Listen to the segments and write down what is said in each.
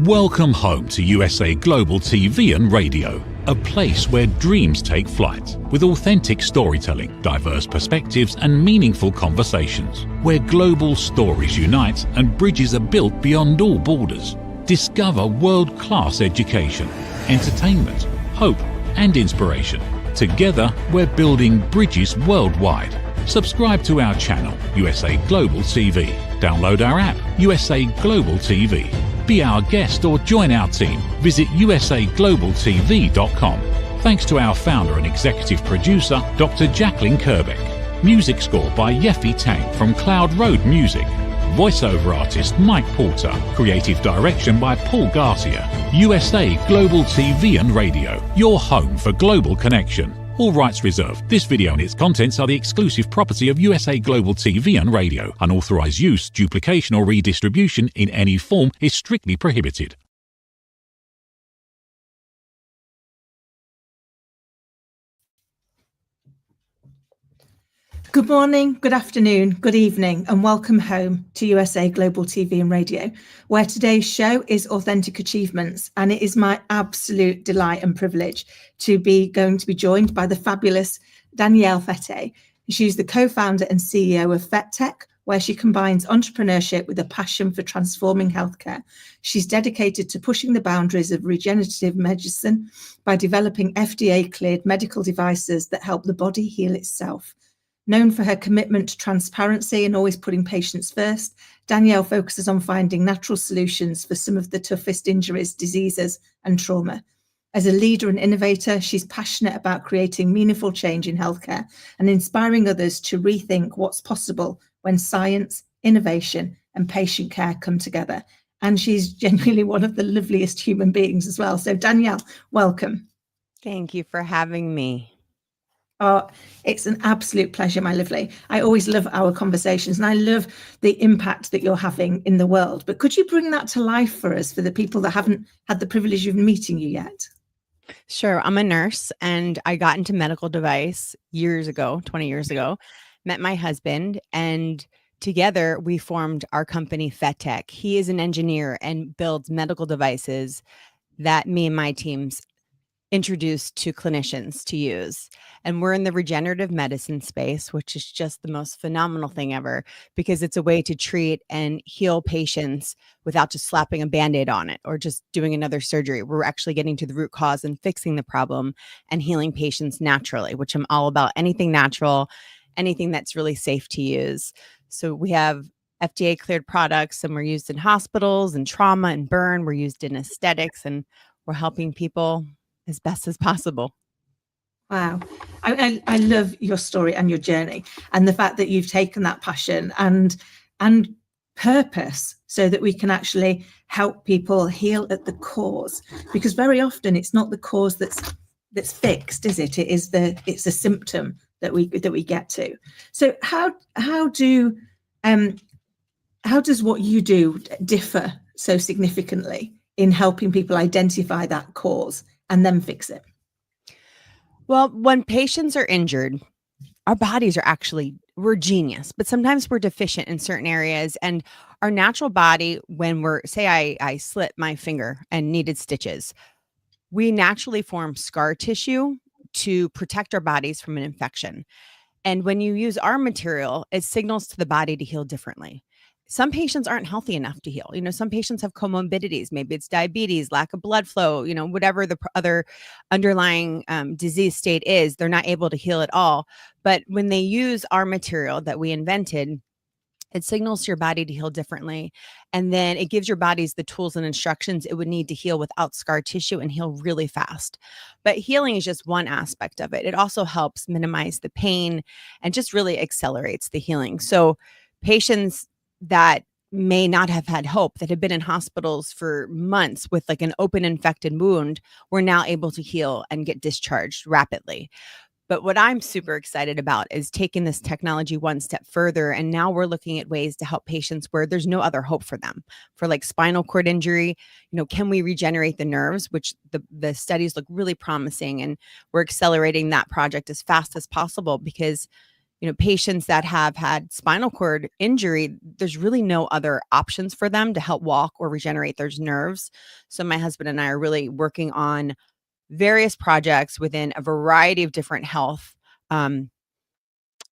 Welcome home to USA Global TV and Radio, a place where dreams take flight, with authentic storytelling, diverse perspectives and meaningful conversations, where global stories unite and bridges are built beyond all borders. Discover world-class education, entertainment, hope and inspiration. Together, we're building bridges worldwide. Subscribe to our channel, USA Global TV. Download our app, USA Global TV. Be our guest or join our team. Visit usaglobaltv.com. Thanks to our founder and executive producer, Dr. Jacqueline Kerbeck. Music score by Yeffy Tang from Cloud Road Music. Voiceover artist Mike Porter. Creative direction by Paul Garcia. USA Global TV and Radio. Your home for global connection. All rights reserved. This video and its contents are the exclusive property of USA Global TV and Radio. Unauthorized use, duplication or redistribution in any form is strictly prohibited. Good morning, good afternoon, good evening, and welcome home to USA Global TV and Radio, where today's show is Authentic Achievements, and it is my absolute delight and privilege to be joined by the fabulous Danielle Fette. She's the co-founder and CEO of FetTech, where she combines entrepreneurship with a passion for transforming healthcare. She's dedicated to pushing the boundaries of regenerative medicine by developing FDA-cleared medical devices that help the body heal itself. Known for her commitment to transparency and always putting patients first, Danielle focuses on finding natural solutions for some of the toughest injuries, diseases, and trauma. As a leader and innovator, she's passionate about creating meaningful change in healthcare and inspiring others to rethink what's possible when science, innovation, and patient care come together. And she's genuinely one of the loveliest human beings as well. So Danielle, welcome. Thank you for having me. Oh, it's an absolute pleasure, my lovely. I always love our conversations and I love the impact that you're having in the world. But could you bring that to life for us, for the people that haven't had the privilege of meeting you yet? Sure. I'm a nurse and I got into medical device years ago, 20 years ago, met my husband, and together we formed our company FetTech. He is an engineer and builds medical devices that me and my teams introduced to clinicians to use. And we're in the regenerative medicine space, which is just the most phenomenal thing ever, because it's a way to treat and heal patients without just slapping a Band-Aid on it or just doing another surgery. We're actually getting to the root cause and fixing the problem and healing patients naturally, which I'm all about. Anything natural, anything that's really safe to use. So we have FDA cleared products and we're used in hospitals and trauma and burn. We're used in aesthetics and we're helping people as best as possible. Wow. I love your story and your journey and the fact that you've taken that passion and purpose so that we can actually help people heal at the cause, because very often it's not the cause that's fixed, is it? It's a symptom that we get to. So how does what you do differ so significantly in helping people identify that cause and then fix it? Well, when patients are injured, our bodies are we're genius, but sometimes we're deficient in certain areas. And our natural body, when I slit my finger and needed stitches, we naturally form scar tissue to protect our bodies from an infection. And when you use our material, it signals to the body to heal differently. Some patients aren't healthy enough to heal. Some patients have comorbidities. Maybe it's diabetes, lack of blood flow, whatever the other underlying disease state is, they're not able to heal at all. But when they use our material that we invented, it signals to your body to heal differently. And then it gives your bodies the tools and instructions it would need to heal without scar tissue and heal really fast. But healing is just one aspect of it. It also helps minimize the pain and just really accelerates the healing. So patients that may not have had hope, that have been in hospitals for months with like an open infected wound, we're now able to heal and get discharged rapidly. But what I'm super excited about is taking this technology one step further. And now we're looking at ways to help patients where there's no other hope for them. For like spinal cord injury, can we regenerate the nerves, which the studies look really promising. And we're accelerating that project as fast as possible because patients that have had spinal cord injury, there's really no other options for them to help walk or regenerate their nerves. So my husband and I are really working on various projects within a variety of different health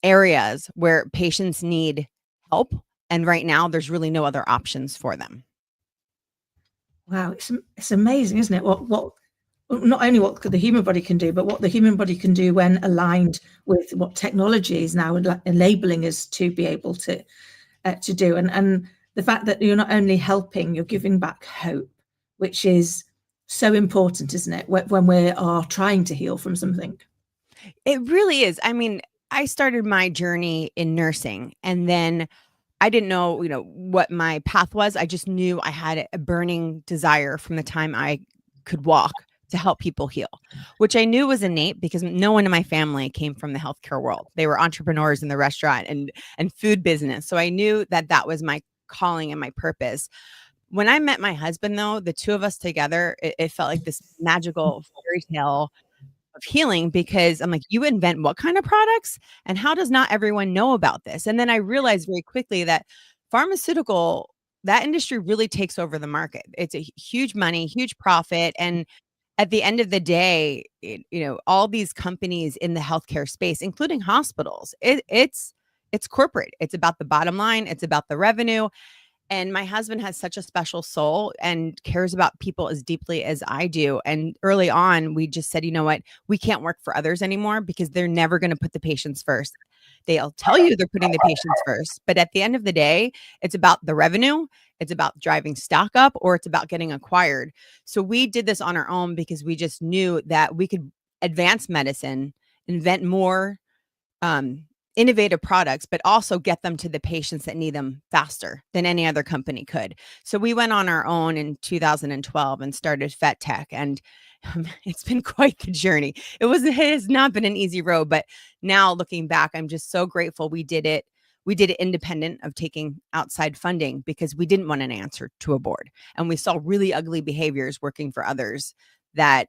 areas where patients need help. And right now, there's really no other options for them. Wow, it's amazing, isn't it? What not only what the human body can do, but what the human body can do when aligned with what technology is now enabling us to be able to do. And the fact that you're not only helping, you're giving back hope, which is so important, isn't it? When we are trying to heal from something. It really is. I mean, I started my journey in nursing, and then I didn't know, what my path was. I just knew I had a burning desire from the time I could walk to help people heal, which I knew was innate because no one in my family came from the healthcare world. They were entrepreneurs in the restaurant and food business. So I knew that was my calling and my purpose. When I met my husband, though, the two of us together, it felt like this magical fairy tale of healing, because I'm like, you invent what kind of products, and how does not everyone know about this? And then I realized very quickly that that industry really takes over the market. It's a huge money, huge profit. And at the end of the day, all these companies in the healthcare space, including hospitals, it's corporate. It's about the bottom line. It's about the revenue. And my husband has such a special soul and cares about people as deeply as I do. And early on, we just said, you know what? We can't work for others anymore because they're never going to put the patients first. They'll tell you they're putting the patients first, but at the end of the day, it's about the revenue. It's about driving stock up, or it's about getting acquired. So we did this on our own because we just knew that we could advance medicine, invent more innovative products, but also get them to the patients that need them faster than any other company could. So we went on our own in 2012 and started FetTech, and it's been quite the journey. It has not been an easy road, but now looking back, I'm just so grateful we did it. We did it independent of taking outside funding because we didn't want an answer to a board. And we saw really ugly behaviors working for others that,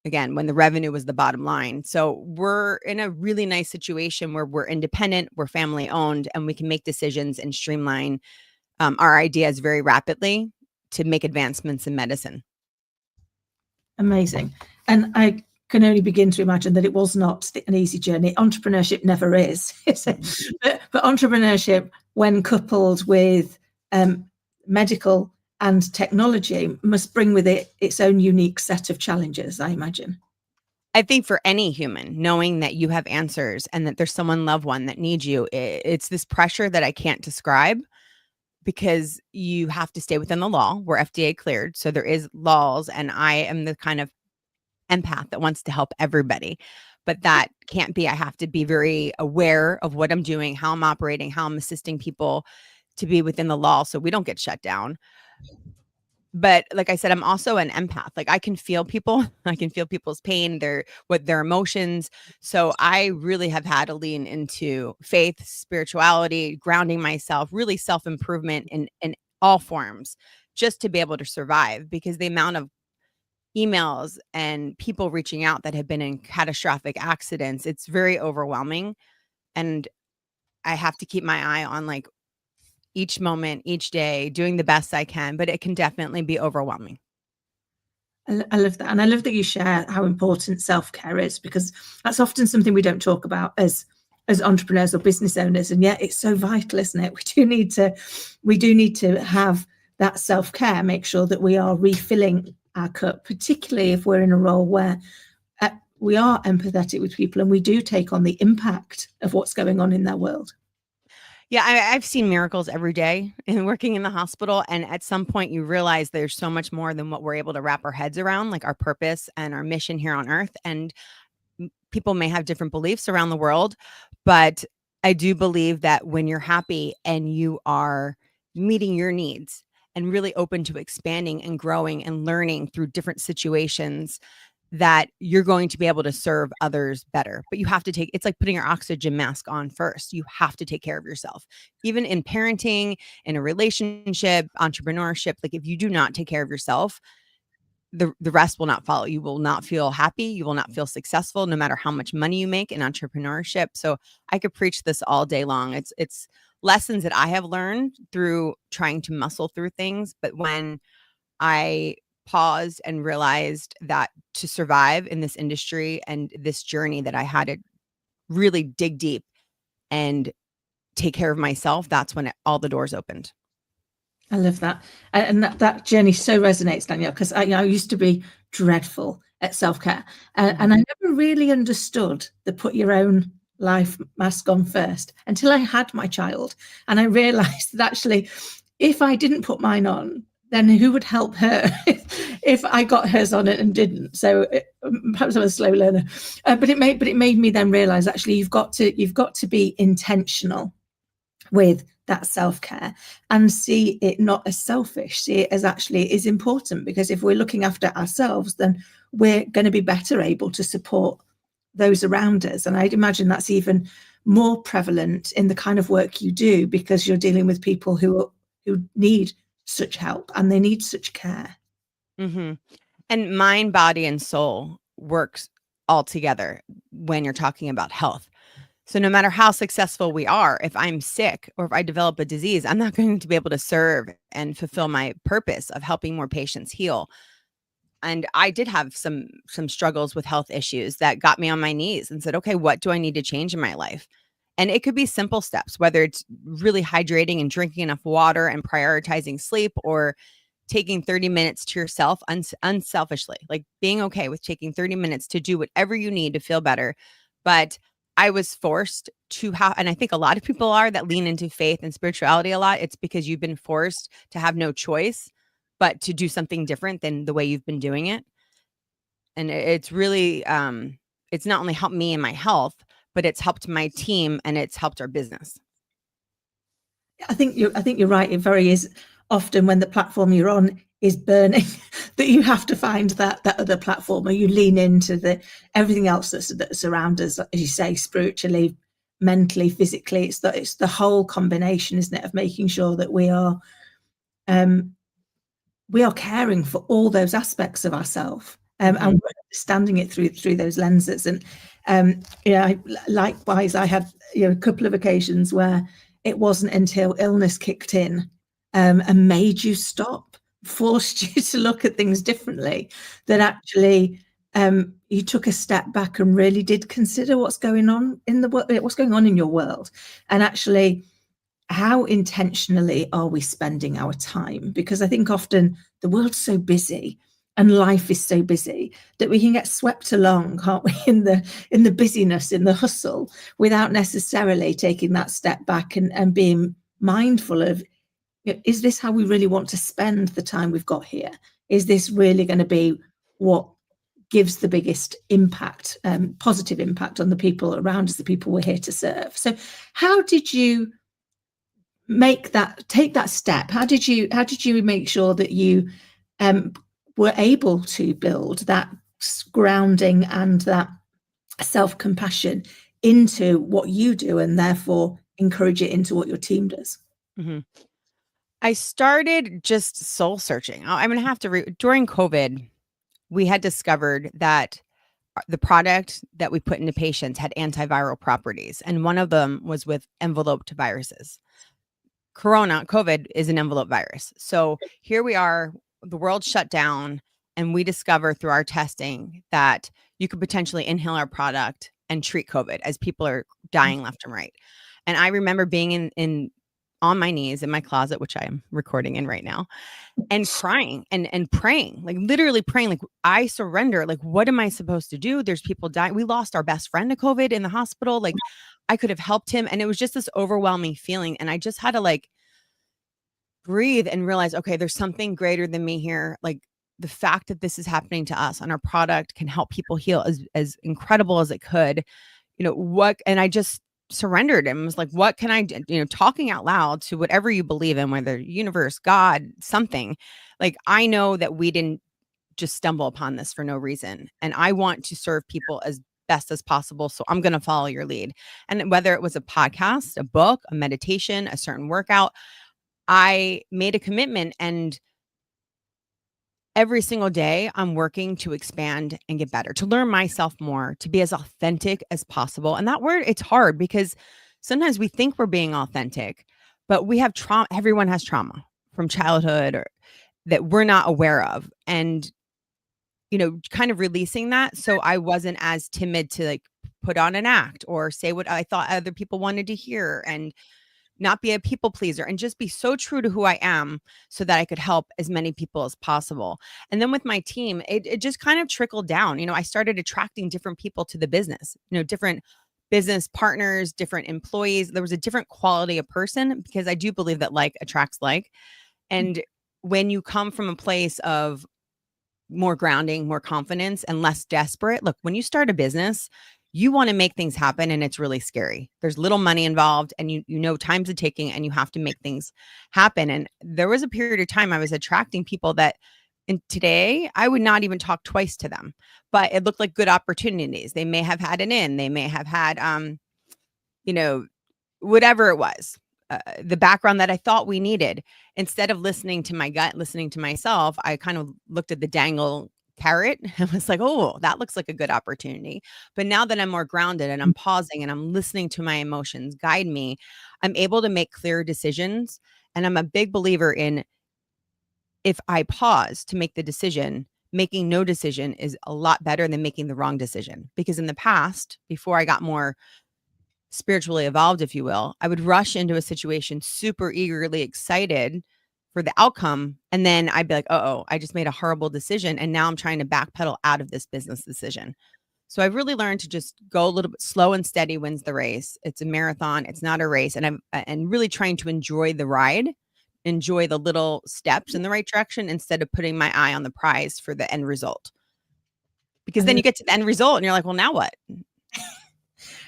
again, when the revenue was the bottom line. So we're in a really nice situation where we're independent, we're family owned, and we can make decisions and streamline our ideas very rapidly to make advancements in medicine. Amazing. And I can only begin to imagine that it was not an easy journey. Entrepreneurship never is. But entrepreneurship, when coupled with medical and technology, must bring with it its own unique set of challenges, I imagine. I think for any human, knowing that you have answers and that there's someone loved one that needs you, it's this pressure that I can't describe, because you have to stay within the law. We're FDA cleared, so there is laws, and I am the kind of empath that wants to help everybody. But that can't be. I have to be very aware of what I'm doing, how I'm operating, how I'm assisting people to be within the law so we don't get shut down. But like I said, I'm also an empath. Like I can feel people. I can feel people's pain, their emotions. So I really have had to lean into faith, spirituality, grounding myself, really self-improvement in all forms, just to be able to survive, because the amount of emails and people reaching out that have been in catastrophic accidents, it's very overwhelming. And I have to keep my eye on like each moment, each day, doing the best I can, but it can definitely be overwhelming. I love that. And I love that you share how important self-care is, because that's often something we don't talk about as entrepreneurs or business owners. And yet it's so vital, isn't it? We do need to have that self-care, make sure that we are refilling our cup, particularly if we're in a role where we are empathetic with people and we do take on the impact of what's going on in their world. Yeah, I've seen miracles every day in working in the hospital. And at some point you realize there's so much more than what we're able to wrap our heads around, like our purpose and our mission here on earth. And people may have different beliefs around the world, but I do believe that when you're happy and you are meeting your needs and really open to expanding and growing and learning through different situations, that you're going to be able to serve others better. But you have to it's like putting your oxygen mask on first. You have to take care of yourself. Even in parenting, in a relationship, entrepreneurship, like if you do not take care of yourself, the rest will not follow. You will not feel happy. You will not feel successful, no matter how much money you make in entrepreneurship. So I could preach this all day long. It's lessons that I have learned through trying to muscle through things. But when I paused and realized that to survive in this industry and this journey, that I had to really dig deep and take care of myself, that's when all the doors opened. I love that. And that journey so resonates, Danielle, because I used to be dreadful at self-care. And I never really understood the put your own life mask on first until I had my child. And I realized that actually, if I didn't put mine on, then who would help her if I got hers on it and didn't? So perhaps I'm a slow learner, but it made me then realize actually you've got to be intentional with that self-care and see it not as selfish, see it as actually is important, because if we're looking after ourselves, then we're going to be better able to support those around us. And I'd imagine that's even more prevalent in the kind of work you do, because you're dealing with people who need such help and they need such care. Mm-hmm. And mind, body, and soul works all together when you're talking about health. So no matter how successful we are, if I'm sick or if I develop a disease, I'm not going to be able to serve and fulfill my purpose of helping more patients heal. And I did have some struggles with health issues that got me on my knees and said, okay, what do I need to change in my life? And it could be simple steps, whether it's really hydrating and drinking enough water and prioritizing sleep, or taking 30 minutes to yourself unselfishly, like being okay with taking 30 minutes to do whatever you need to feel better. But I was forced to have, and I think a lot of people are that lean into faith and spirituality a lot. It's because you've been forced to have no choice but to do something different than the way you've been doing it. And it's really, it's not only helped me in my health, but it's helped my team and it's helped our business. I think you're right. It very is often when the platform you're on is burning that you have to find that other platform, or you lean into everything else that's around us, as you say, spiritually, mentally, physically. It's the whole combination, isn't it, of making sure that we are caring for all those aspects of ourselves, and we're understanding it through those lenses. And likewise, I had a couple of occasions where it wasn't until illness kicked in and made you stop, forced you to look at things differently, that actually you took a step back and really did consider what's going on in your world, and actually how intentionally are we spending our time? Because I think often the world's so busy and life is so busy that we can get swept along, can't we, in the busyness, in the hustle, without necessarily taking that step back and being mindful of, is this how we really want to spend the time we've got here? Is this really going to be what gives the biggest impact, positive impact on the people around us, the people we're here to serve? So how did you take that step? How did you make sure that you were able to build that grounding and that self-compassion into what you do, and therefore encourage it into what your team does? Mm-hmm. I started just soul searching. I'm going to have to during COVID, we had discovered that the product that we put into patients had antiviral properties, and one of them was with enveloped viruses. COVID is an envelope virus. So here we are, the world shut down, and we discover through our testing that you could potentially inhale our product and treat COVID as people are dying left and right. And I remember being on my knees in my closet, which I am recording in right now, and crying and praying, like literally praying, like, I surrender. Like, what am I supposed to do? There's people dying. We lost our best friend to COVID in the hospital. Like, I could have helped him. And it was just this overwhelming feeling. And I just had to like breathe and realize, okay, there's something greater than me here. Like, the fact that this is happening to us and our product can help people heal as incredible as it could, and I just surrendered and was like, what can I do? Talking out loud to whatever you believe in, whether universe, God, something. Like, I know that we didn't just stumble upon this for no reason. And I want to serve people as best as possible. So I'm going to follow your lead. And whether it was a podcast, a book, a meditation, a certain workout, I made a commitment, and every single day I'm working to expand and get better, to learn myself more, to be as authentic as possible. And that word, it's hard because sometimes we think we're being authentic, but we have trauma. Everyone has trauma from childhood or that we're not aware of. And, kind of releasing that. So I wasn't as timid to like put on an act or say what I thought other people wanted to hear and not be a people pleaser and just be so true to who I am so that I could help as many people as possible. And then with my team, it just kind of trickled down. I started attracting different people to the business, different business partners, different employees. There was a different quality of person because I do believe that like attracts like. And when you come from a place of more grounding, more confidence, and less desperate, look, when you start a business, you want to make things happen and it's really scary. There's little money involved and you know time's a ticking and you have to make things happen. And there was a period of time I was attracting people that and today I would not even talk twice to them, but it looked like good opportunities. They may have had an in, they may have had whatever it was, the background that I thought we needed. Instead of listening to my gut, listening to myself, I kind of looked at the dangle carrot and was like, oh, that looks like a good opportunity. But now that I'm more grounded and I'm pausing and I'm listening to my emotions guide me, I'm able to make clear decisions. And I'm a big believer in if I pause to make the decision, making no decision is a lot better than making the wrong decision. Because in the past, before I got more spiritually evolved, if you will, I would rush into a situation super eagerly excited for the outcome. And then I'd be like, oh, I just made a horrible decision. And now I'm trying to backpedal out of this business decision. So I've really learned to just go a little bit slow and steady wins the race. It's a marathon. It's not a race. And I'm really trying to enjoy the ride, enjoy the little steps in the right direction instead of putting my eye on the prize for the end result. Because then you get to the end result and you're like, well, now what?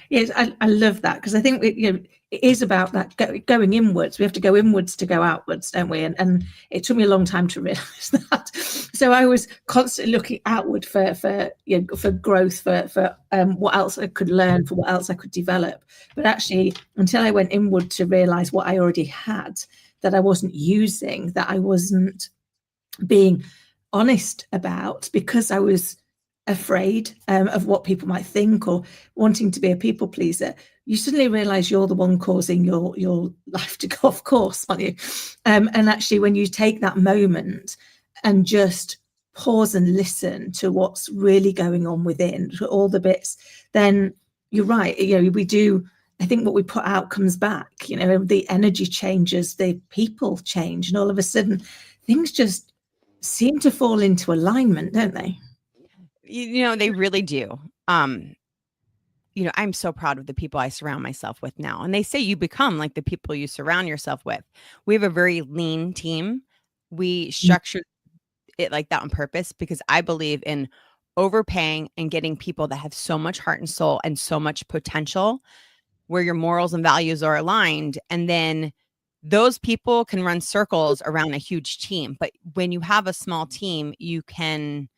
Yes, I love that because I think it is about that going inwards. We have to go inwards to go outwards, don't we? And it took me a long time to realize that. So I was constantly looking outward for growth, for what else I could learn, for what else I could develop. But actually, until I went inward to realize what I already had, that I wasn't using, that I wasn't being honest about because I was afraid of what people might think or wanting to be a people pleaser, you suddenly realize you're the one causing your life to go off course, aren't you? And actually, when you take that moment and just pause and listen to what's really going on within, to all the bits, then you're right. We do. I think what we put out comes back. The energy changes, the people change, and all of a sudden, things just seem to fall into alignment, don't they? They really do. I'm so proud of the people I surround myself with now. And they say you become like the people you surround yourself with. We have a very lean team. We structure it like that on purpose because I believe in overpaying and getting people that have so much heart and soul and so much potential where your morals and values are aligned. And then those people can run circles around a huge team. But when you have a small team, you can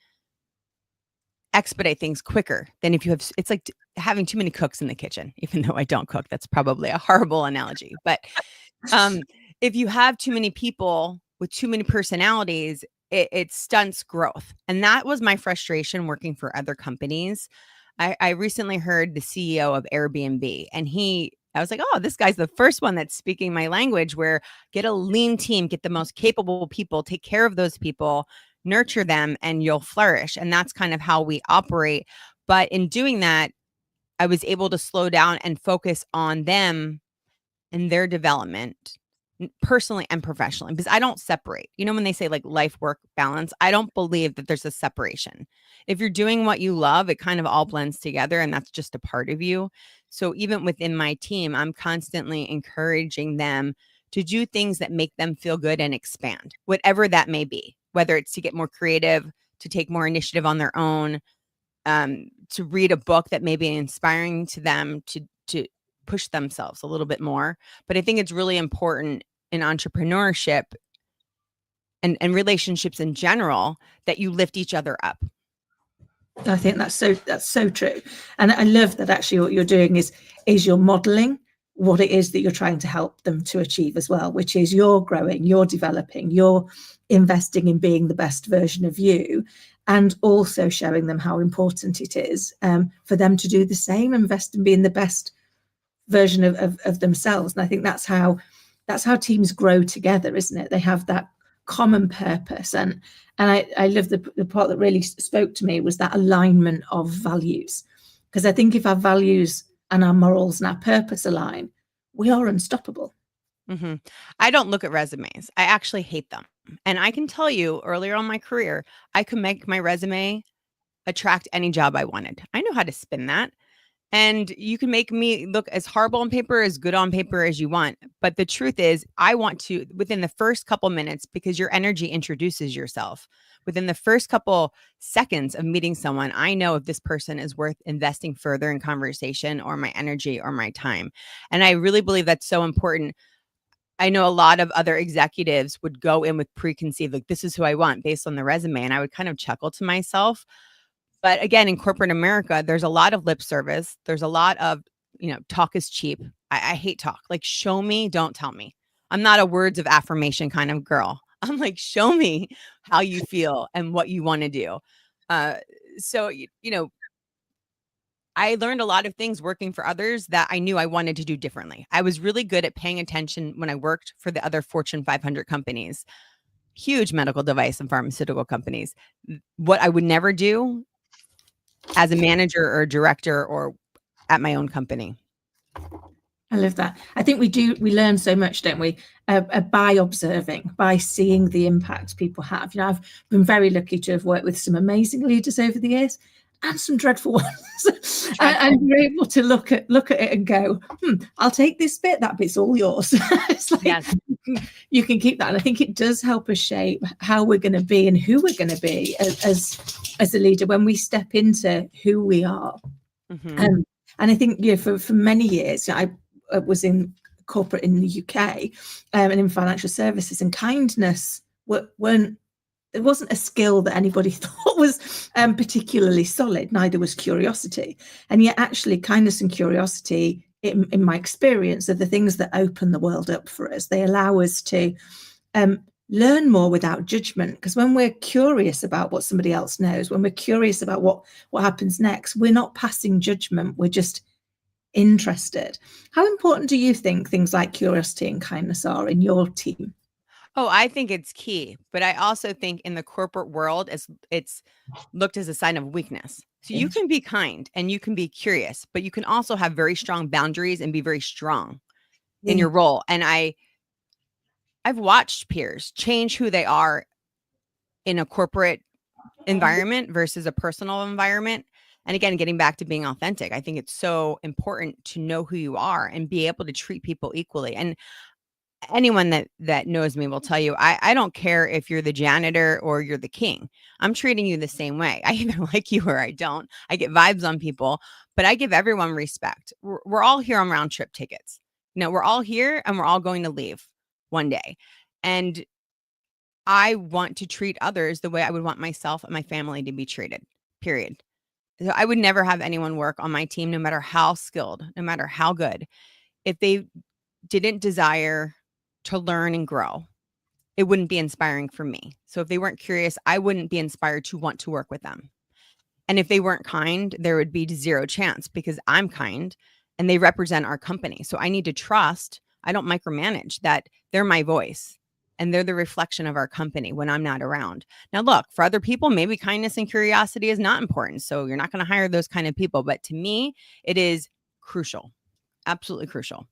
expedite things quicker than if you have, it's like having too many cooks in the kitchen, even though I don't cook. That's probably a horrible analogy. But if you have too many people with too many personalities, it stunts growth. And that was my frustration working for other companies. I recently heard the CEO of Airbnb and I was like, oh, this guy's the first one that's speaking my language where get a lean team, get the most capable people, take care of those people, nurture them, and you'll flourish. And that's kind of how we operate. But in doing that, I was able to slow down and focus on them and their development personally and professionally, because I don't separate. When they say like life work balance, I don't believe that there's a separation. If you're doing what you love, it kind of all blends together and that's just a part of you. So even within my team, I'm constantly encouraging them to do things that make them feel good and expand, whatever that may be, whether it's to get more creative, to take more initiative on their own, to read a book that may be inspiring to them to push themselves a little bit more. But I think it's really important in entrepreneurship and relationships in general that you lift each other up. I think that's so true. And I love that actually what you're doing is you're modeling what it is that you're trying to help them to achieve as well, which is you're growing, you're developing, you're investing in being the best version of you, and also showing them how important it is for them to do the same, invest in being the best version of themselves. And I think that's how teams grow together, isn't it? They have that common purpose. And I love the part that really spoke to me was that alignment of values. Because I think if our values and our morals and our purpose align, we are unstoppable. Mm-hmm. I don't look at resumes. I actually hate them. And I can tell you earlier on my career, I could make my resume attract any job I wanted. I know how to spin that. And you can make me look as horrible on paper, as good on paper as you want. But the truth is, I want to, within the first couple minutes, because your energy introduces yourself, within the first couple seconds of meeting someone, I know if this person is worth investing further in conversation or my energy or my time. And I really believe that's so important. I know a lot of other executives would go in with preconceived, like, this is who I want based on the resume. And I would kind of chuckle to myself. But again, in corporate America, there's a lot of lip service. There's a lot of, talk is cheap. I hate talk. Like, show me, don't tell me. I'm not a words of affirmation kind of girl. I'm like, show me how you feel and what you want to do. So, I learned a lot of things working for others that I knew I wanted to do differently. I was really good at paying attention when I worked for the other Fortune 500 companies, huge medical device and pharmaceutical companies. What I would never do as a manager or a director or at my own company. I love that. I think we learn so much, don't we, by observing, by seeing the impact people have. I've been very lucky to have worked with some amazing leaders over the years, and some dreadful ones. And you're able to look at it and go, I'll take this bit, that bit's all yours. It's like, yes, you can keep that. And I think it does help us shape how we're going to be and who we're going to be as a leader when we step into who we are. Mm-hmm. And I think for many years, I was in corporate in the UK and in financial services, and kindness it wasn't a skill that anybody thought was particularly solid. Neither was curiosity. And yet actually kindness and curiosity, in my experience, are the things that open the world up for us. They allow us to learn more without judgment. Because when we're curious about what somebody else knows, when we're curious about what happens next, we're not passing judgment. We're just interested. How important do you think things like curiosity and kindness are in your team? Oh, I think it's key, but I also think in the corporate world, it's looked as a sign of weakness. So you can be kind and you can be curious, but you can also have very strong boundaries and be very strong in your role. And I've watched peers change who they are in a corporate environment versus a personal environment. And again, getting back to being authentic, I think it's so important to know who you are and be able to treat people equally. And anyone that knows me will tell you, I don't care if you're the janitor or you're the king. I'm treating you the same way. I either like you or I don't. I get vibes on people, but I give everyone respect. We're all here on round trip tickets. We're all here and we're all going to leave one day. And I want to treat others the way I would want myself and my family to be treated, period. So I would never have anyone work on my team, no matter how skilled, no matter how good, if they didn't desire to learn and grow. It wouldn't be inspiring for me. So if they weren't curious, I wouldn't be inspired to want to work with them. And if they weren't kind, there would be zero chance, because I'm kind and they represent our company. So I need to trust, I don't micromanage, that they're my voice and they're the reflection of our company when I'm not around. Now, look, for other people, maybe kindness and curiosity is not important. So you're not going to hire those kind of people. But to me, it is crucial, absolutely crucial.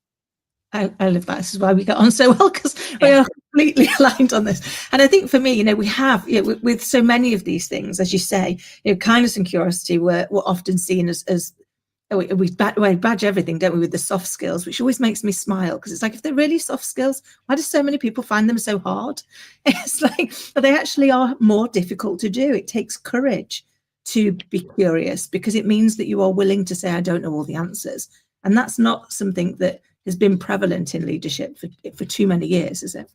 I love that. This is why we get on so well, because we are completely aligned on this. And I think for me, we have, with so many of these things, as you say, kindness and curiosity were often seen as we badge everything, don't we, with the soft skills, which always makes me smile, because it's like, if they're really soft skills, why do so many people find them so hard? It's like, but they actually are more difficult to do. It takes courage to be curious, because it means that you are willing to say, I don't know all the answers. And that's not something that has been prevalent in leadership for too many years, is it?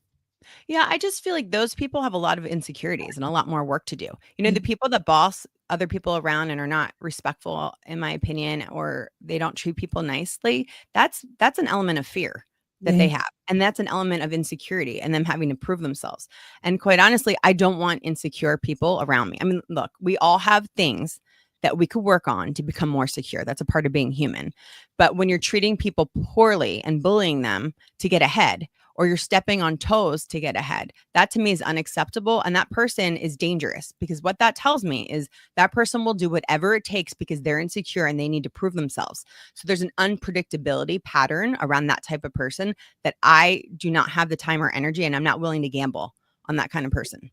Yeah, I just feel like those people have a lot of insecurities and a lot more work to do. The people that boss other people around and are not respectful, in my opinion, or they don't treat people nicely, that's an element of fear. that they have. And that's an element of insecurity and them having to prove themselves. And quite honestly, I don't want insecure people around me. I mean, look, we all have things that we could work on to become more secure. That's a part of being human. But when you're treating people poorly and bullying them to get ahead, or you're stepping on toes to get ahead, that to me is unacceptable. And that person is dangerous, because what that tells me is that person will do whatever it takes because they're insecure and they need to prove themselves. So there's an unpredictability pattern around that type of person that I do not have the time or energy, and I'm not willing to gamble on that kind of person.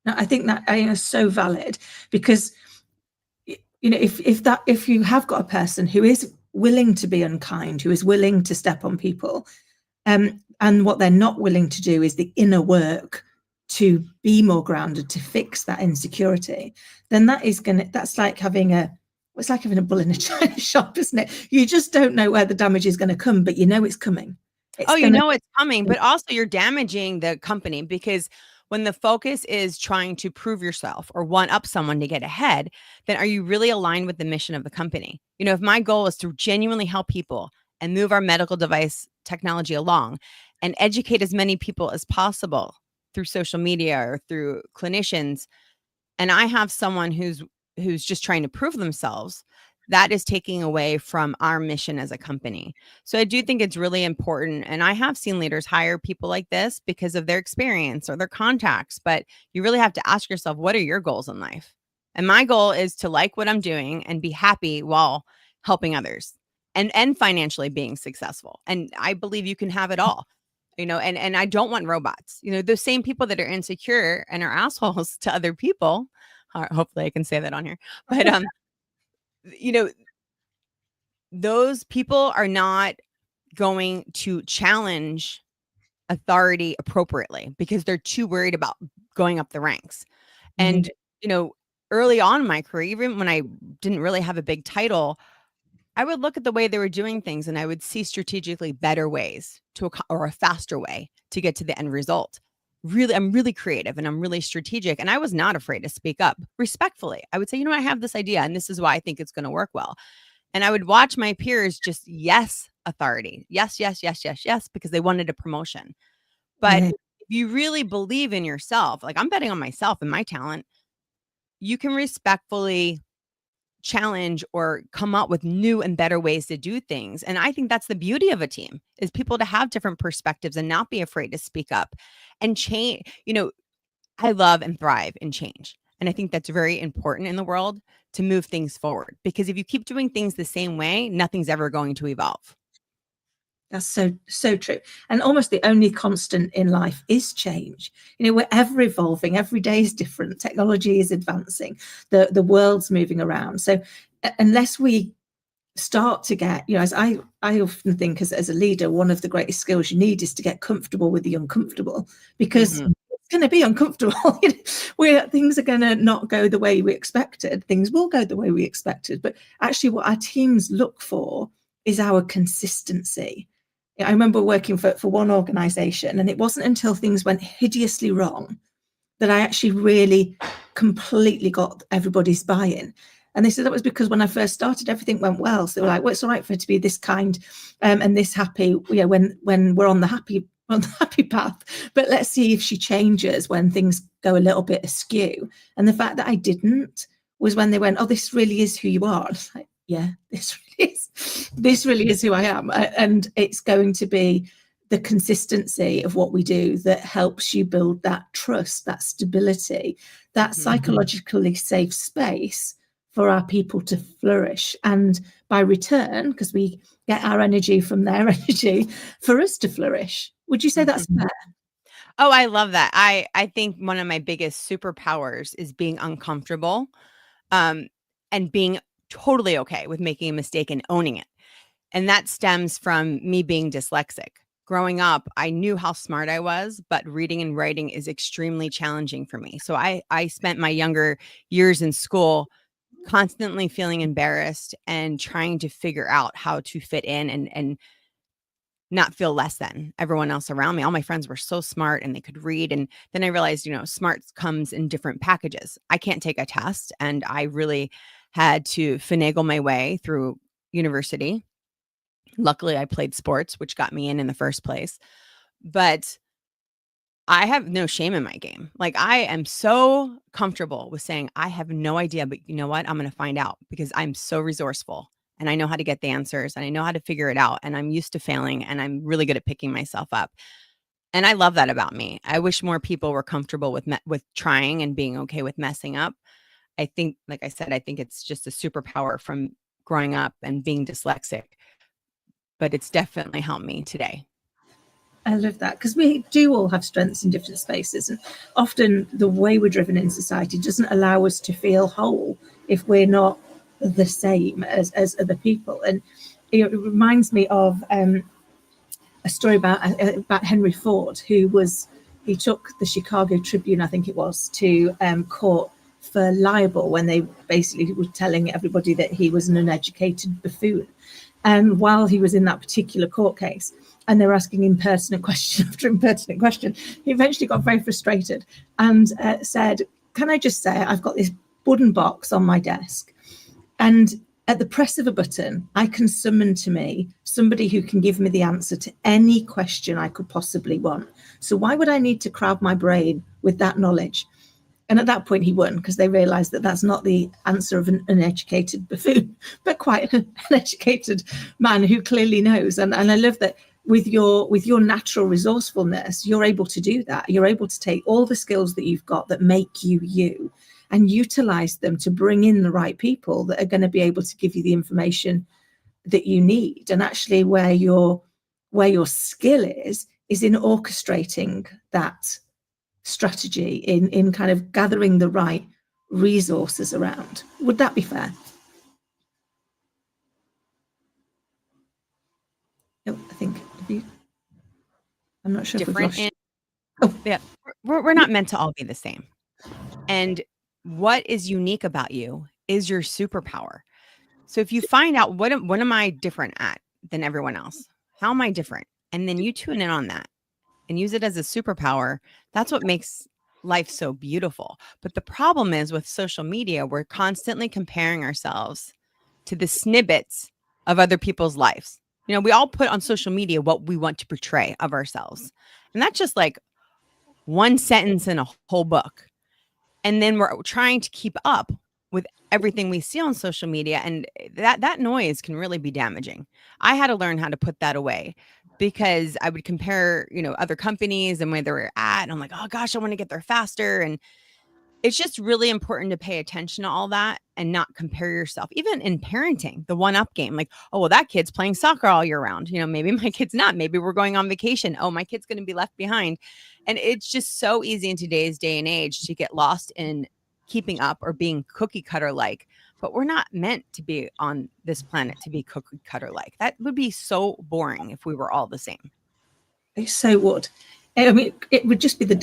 No, I think that is so valid, because if you have got a person who is willing to be unkind, who is willing to step on people, and what they're not willing to do is the inner work to be more grounded, to fix that insecurity, then that's like having it's like having a bull in a china shop, isn't it? You just don't know where the damage is going to come, but you know it's coming. You know it's coming, but also you're damaging the company, because when the focus is trying to prove yourself or one up someone to get ahead, then are you really aligned with the mission of the company? If my goal is to genuinely help people and move our medical device technology along and educate as many people as possible through social media or through clinicians, and I have someone who's just trying to prove themselves, that is taking away from our mission as a company. So I do think it's really important. And I have seen leaders hire people like this because of their experience or their contacts, but you really have to ask yourself, what are your goals in life? And my goal is to like what I'm doing and be happy while helping others and financially being successful. And I believe you can have it all. And I don't want robots. Those same people that are insecure and are assholes to other people. Hopefully I can say that on here. But those people are not going to challenge authority appropriately because they're too worried about going up the ranks. And, early on in my career, even when I didn't really have a big title, I would look at the way they were doing things and I would see strategically better ways or a faster way to get to the end result. Really, I'm really creative and I'm really strategic. And I was not afraid to speak up respectfully. I would say, I have this idea and this is why I think it's going to work well. And I would watch my peers just yes, authority. Yes, yes, yes, yes, yes, because they wanted a promotion. But if you really believe in yourself, like I'm betting on myself and my talent, you can respectfully challenge or come up with new and better ways to do things. And I think that's the beauty of a team, is people to have different perspectives and not be afraid to speak up and change. I love and thrive in change. And I think that's very important in the world to move things forward, because if you keep doing things the same way, nothing's ever going to evolve. That's so true. And almost the only constant in life is change. We're ever evolving. Every day is different. Technology is advancing. The world's moving around. So unless we start to get, as I often think as a leader, one of the greatest skills you need is to get comfortable with the uncomfortable, because it's going to be uncomfortable. Where things are going to not go the way we expected. Things will go the way we expected. But actually what our teams look for is our consistency. I remember working for one organization, and it wasn't until things went hideously wrong that I actually really completely got everybody's buy-in. And they said that was because when I first started, everything went well. So they were like, well, it's all right for her to be this kind and this happy, when we're on the happy path. But let's see if she changes when things go a little bit askew. And the fact that I didn't was when they went, oh, this really is who you are. I was like, yeah, this really is who I am. And it's going to be the consistency of what we do that helps you build that trust, that stability, that psychologically safe space for our people to flourish. And by return, because we get our energy from their energy, for us to flourish. Would you say that's fair? Oh, I love that. I think one of my biggest superpowers is being uncomfortable, and being totally okay with making a mistake and owning it. And that stems from me being dyslexic. Growing up, I knew how smart I was, but reading and writing is extremely challenging for me. So I spent my younger years in school constantly feeling embarrassed and trying to figure out how to fit in and not feel less than everyone else around me. All my friends were so smart and they could read. And then I realized, smart comes in different packages. I can't take a test. And I really had to finagle my way through university. Luckily, I played sports, which got me in the first place. But I have no shame in my game. Like, I am so comfortable with saying, I have no idea, but you know what? I'm going to find out because I'm so resourceful and I know how to get the answers and I know how to figure it out. And I'm used to failing and I'm really good at picking myself up. And I love that about me. I wish more people were comfortable with trying and being okay with messing up. I think, like I said, I think it's just a superpower from growing up and being dyslexic, but it's definitely helped me today. I love that, because we do all have strengths in different spaces, and often the way we're driven in society doesn't allow us to feel whole if we're not the same as other people. And it reminds me of a story about Henry Ford, he took the Chicago Tribune, I think it was, to court for libel when they basically were telling everybody that he was an uneducated buffoon. And while he was in that particular court case, and they were asking impertinent question after impertinent question, he eventually got very frustrated and said, can I just say, I've got this wooden box on my desk, and at the press of a button, I can summon to me somebody who can give me the answer to any question I could possibly want. So why would I need to crowd my brain with that knowledge? And at that point, he won, because they realized that that's not the answer of an uneducated buffoon, but quite an educated man who clearly knows. And I love that with your natural resourcefulness, you're able to do that. You're able to take all the skills that you've got that make you you and utilize them to bring in the right people that are going to be able to give you the information that you need. And actually where your skill is in orchestrating that strategy, in kind of gathering the right resources around. Would that be fair? No, I think I'm not sure Different. if we've lost. Yeah, we're not meant to all be the same. And what is unique about you is your superpower. So if you find out what am I different at than everyone else? How am I different? And then you tune in on that and use it as a superpower. That's what makes life so beautiful. But the problem is with social media, we're constantly comparing ourselves to the snippets of other people's lives. You know, we all put on social media what we want to portray of ourselves. And that's just like one sentence in a whole book. And then we're trying to keep up with everything we see on social media. And that noise can really be damaging. I had to learn how to put that away, because I would compare, other companies and where they were at. And I'm like, oh gosh, I want to get there faster. And it's just really important to pay attention to all that and not compare yourself. Even in parenting, the one-up game, like, oh, well, that kid's playing soccer all year round. Maybe my kid's not. Maybe we're going on vacation. Oh, my kid's going to be left behind. And it's just so easy in today's day and age to get lost in keeping up or being cookie cutter like. But we're not meant to be on this planet to be cookie cutter like. That would be so boring if we were all the same. It so would. I mean, it would just be the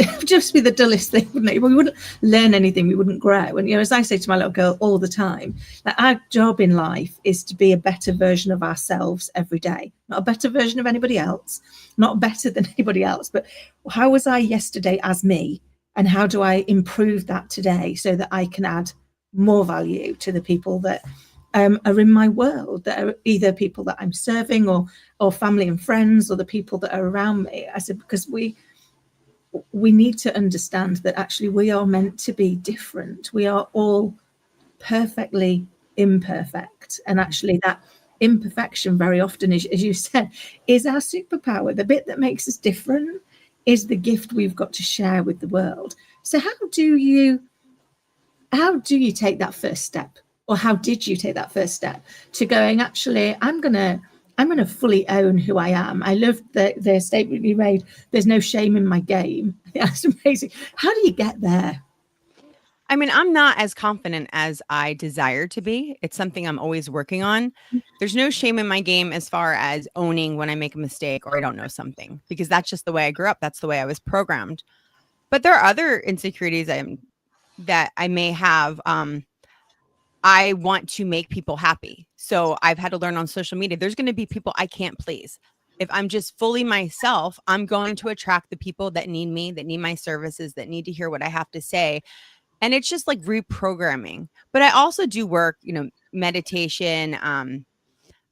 dullest thing, wouldn't it? We wouldn't learn anything. We wouldn't grow. And as I say to my little girl all the time, that our job in life is to be a better version of ourselves every day. Not a better version of anybody else, not better than anybody else, but how was I yesterday as me, and how do I improve that today so that I can add more value to the people that are in my world, that are either people that I'm serving or family and friends, or the people that are around me. I said, because we need to understand that actually we are meant to be different. We are all perfectly imperfect. And actually that imperfection very often, as you said, is our superpower. The bit that makes us different is the gift we've got to share with the world. So how do you take that first step? Or how did you take that first step to going, actually, I'm gonna fully own who I am? I love the statement you made, there's no shame in my game. I think that's amazing. How do you get there? I mean, I'm not as confident as I desire to be. It's something I'm always working on. There's no shame in my game as far as owning when I make a mistake or I don't know something, because that's just the way I grew up. That's the way I was programmed. But there are other insecurities that I may have. I want to make people happy. So I've had to learn on social media, there's going to be people I can't please. If I'm just fully myself, I'm going to attract the people that need me, that need my services, that need to hear what I have to say. And it's just like reprogramming. But I also do work, meditation.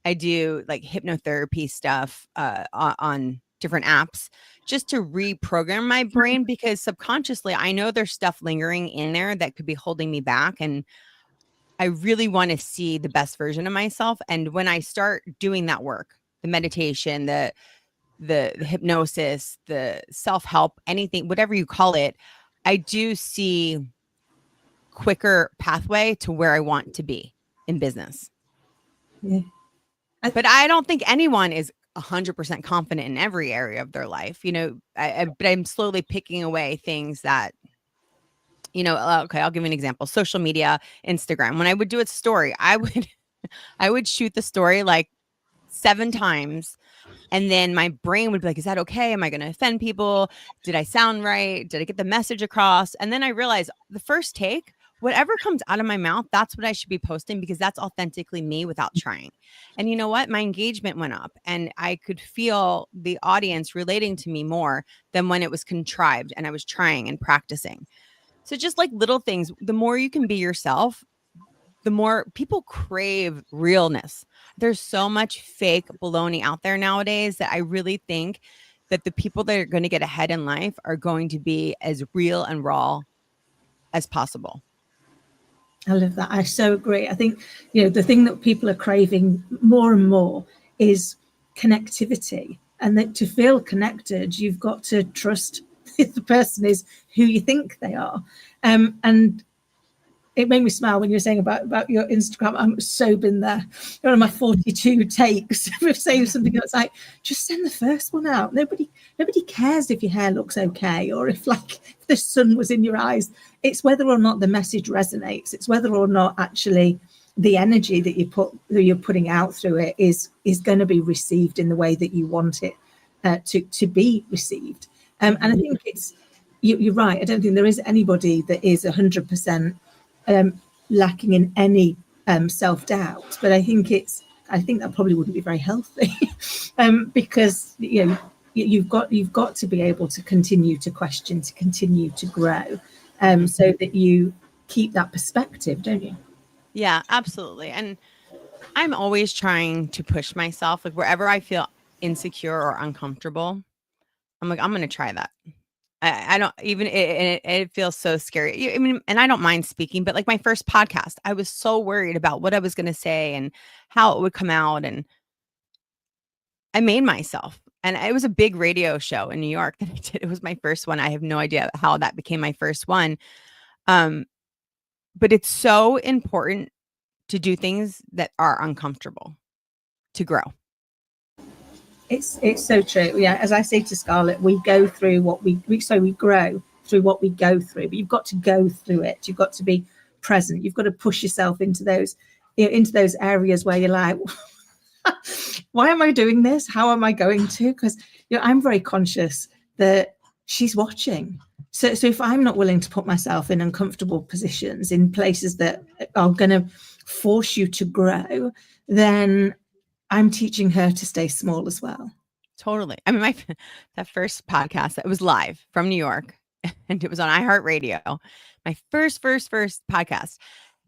I do like hypnotherapy stuff on different apps just to reprogram my brain, because subconsciously I know there's stuff lingering in there that could be holding me back. And I really want to see the best version of myself. And when I start doing that work, the meditation, the hypnosis, the self-help, anything, whatever you call it, I do see quicker pathway to where I want to be in business. Yeah. But I don't think anyone is 100% confident in every area of their life, but I'm slowly picking away things that, okay, I'll give you an example. Social media, Instagram. When I would do a story, I would shoot the story like 7 times. And then my brain would be like, is that okay? Am I going to offend people? Did I sound right? Did I get the message across? And then I realized the first take, whatever comes out of my mouth, that's what I should be posting, because that's authentically me without trying. And you know what? My engagement went up and I could feel the audience relating to me more than when it was contrived and I was trying and practicing. So just like little things, the more you can be yourself, the more people crave realness. There's so much fake baloney out there nowadays that I really think that the people that are going to get ahead in life are going to be as real and raw as possible. I love that. I so agree. I think, the thing that people are craving more and more is connectivity. And that to feel connected, you've got to trust if the person is who you think they are. And it made me smile when you were saying about your Instagram. I'm so been there. One of my 42 takes of saying something that's like, just send the first one out. Nobody cares if your hair looks okay or if the sun was in your eyes. It's whether or not the message resonates. It's whether or not actually the energy that you're putting out through it is going to be received in the way that you want it to be received. And I think you're right. I don't think there is anybody that is 100% lacking in any self-doubt, but I think that probably wouldn't be very healthy because you've got to be able to continue to question, to continue to grow, so that you keep that perspective, don't you? Yeah, absolutely. And I'm always trying to push myself, like wherever I feel insecure or uncomfortable, I'm like, I'm going to try that. I don't even, it feels so scary. I mean, and I don't mind speaking, but like my first podcast, I was so worried about what I was going to say and how it would come out. And I made myself, and it was a big radio show in New York that I did. It was my first one. I have no idea how that became my first one. But it's so important to do things that are uncomfortable to grow. It's so true. Yeah, as I say to Scarlett, we go through what we grow through what we go through. But you've got to go through it. You've got to be present. You've got to push yourself into those areas where you're like, why am I doing this? How am I going to? Because I'm very conscious that she's watching. So if I'm not willing to put myself in uncomfortable positions, in places that are going to force you to grow, then I'm teaching her to stay small as well. Totally. I mean, that first podcast, that was live from New York, and it was on iHeartRadio, my first podcast.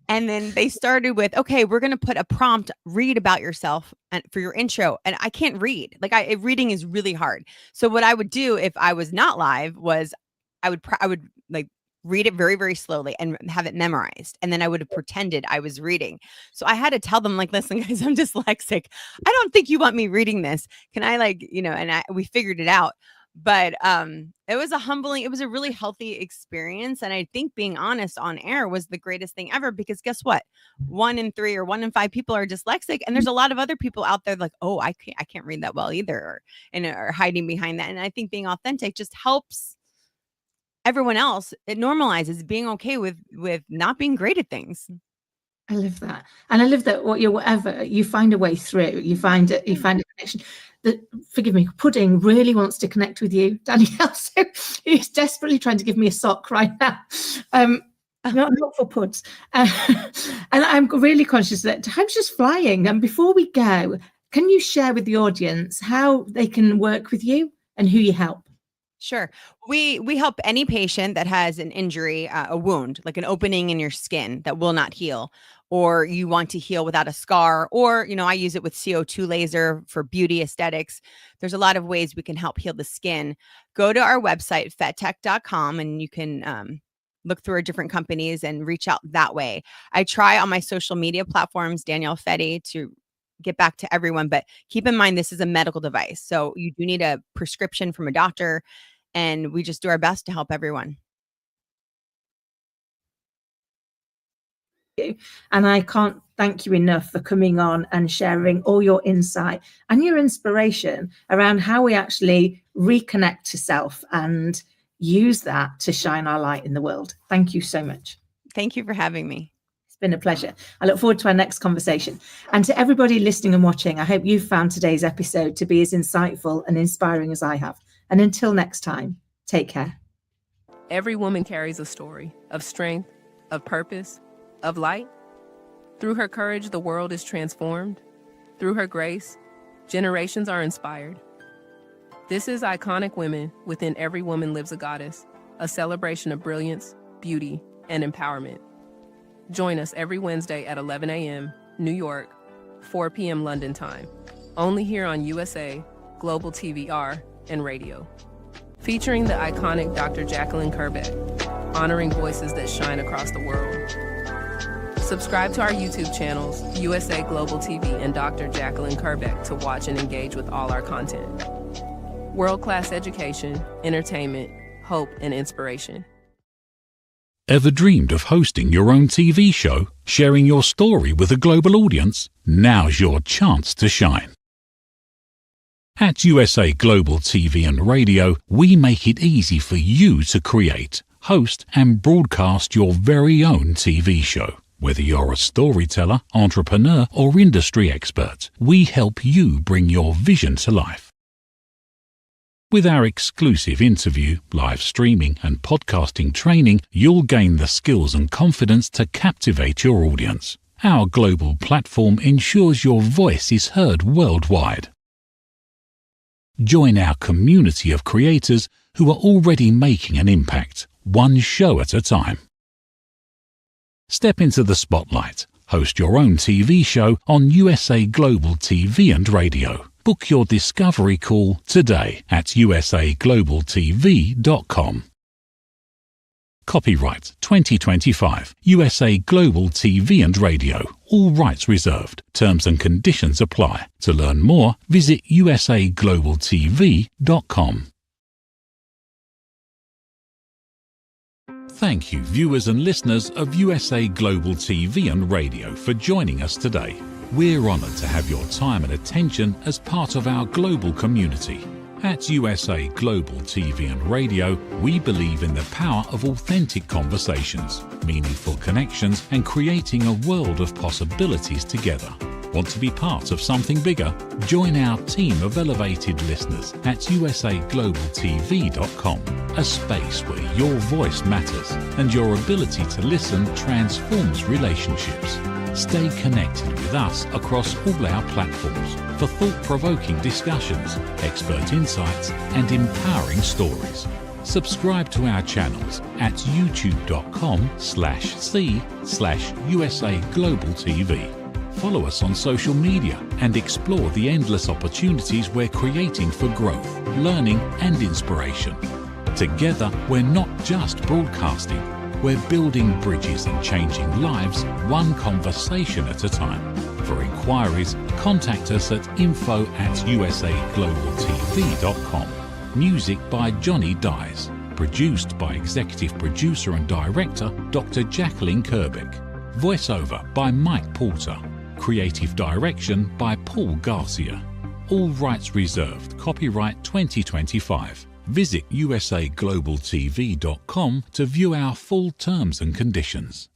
And then they started with, okay, we're going to put a prompt, read about yourself and for your intro. And I can't read. Reading is really hard. So what I would do if I was not live was I would like read it very, very slowly and have it memorized. And then I would have pretended I was reading. So I had to tell them, like, listen, guys, I'm dyslexic. I don't think you want me reading this. Can I we figured it out. But it was a really healthy experience. And I think being honest on air was the greatest thing ever, because guess what? 1 in 3 or 1 in 5 people are dyslexic. And there's a lot of other people out there like, oh, I can't read that well either, or hiding behind that. And I think being authentic just helps everyone else. It normalizes being okay with not being great at things. I love that. And I love that whatever, you find a way through, you find a connection. Forgive me, Pudding really wants to connect with you, Danielle. So he's desperately trying to give me a sock right now. Not for Puds. And I'm really conscious that time's just flying. And before we go, can you share with the audience how they can work with you and who you help? Sure. We help any patient that has an injury, a wound, like an opening in your skin that will not heal, or you want to heal without a scar, or I use it with CO2 laser for beauty aesthetics. There's a lot of ways we can help heal the skin. Go to our website fettech.com and you can look through our different companies and reach out that way. I try on my social media platforms, Danielle Fette, to get back to everyone, but keep in mind this is a medical device, so you do need a prescription from a doctor, and we just do our best to help everyone. And I can't thank you enough for coming on and sharing all your insight and your inspiration around how we actually reconnect to self and use that to shine our light in the world. Thank you so much. Thank you for having me. It's been a pleasure. I look forward to our next conversation. And to everybody listening and watching, I hope you found today's episode to be as insightful and inspiring as I have. And until next time, take care. Every woman carries a story of strength, of purpose, of light. Through her courage, the world is transformed. Through her grace, generations are inspired. This is Iconic Women. Within every woman lives a goddess, a celebration of brilliance, beauty, and empowerment. Join us every Wednesday at 11 a.m. New York, 4 p.m. London time, only here on USA, Global TVR, and radio. Featuring the iconic Dr. Jacqueline Kerbeck, honoring voices that shine across the world. Subscribe to our YouTube channels, USA Global TV and Dr. Jacqueline Kerbeck, to watch and engage with all our content. World-class education, entertainment, hope, and inspiration. Ever dreamed of hosting your own TV show, sharing your story with a global audience? Now's your chance to shine. At USA Global TV and Radio, we make it easy for you to create, host, and broadcast your very own TV show. Whether you're a storyteller, entrepreneur, or industry expert, we help you bring your vision to life. With our exclusive interview, live streaming, and podcasting training, you'll gain the skills and confidence to captivate your audience. Our global platform ensures your voice is heard worldwide. Join our community of creators who are already making an impact, one show at a time. Step into the spotlight. Host your own TV show on USA Global TV and Radio. Book your discovery call today at usaglobaltv.com. Copyright 2025 USA Global TV and Radio. All rights reserved. Terms and conditions apply. To learn more, visit usaglobaltv.com. Thank you, viewers and listeners of USA Global TV and Radio, for joining us today. We're honoured to have your time and attention as part of our global community. At USA Global TV and Radio, we believe in the power of authentic conversations, meaningful connections, and creating a world of possibilities together. Want to be part of something bigger? Join our team of elevated listeners at usaglobaltv.com, a space where your voice matters and your ability to listen transforms relationships. Stay connected with us across all our platforms for thought-provoking discussions, expert insights, and empowering stories. Subscribe to our channels at youtube.com/c/USA Global TV. Follow us on social media and explore the endless opportunities we're creating for growth, learning, and inspiration. Together, we're not just broadcasting. We're building bridges and changing lives, one conversation at a time. For inquiries, contact us at info@usaglobaltv.com. Music by Johnny Dies. Produced by Executive Producer and Director Dr. Jacqueline Kerbeck. Voiceover by Mike Porter. Creative Direction by Paul Garcia. All rights reserved. Copyright 2025. Visit usaglobaltv.com to view our full terms and conditions.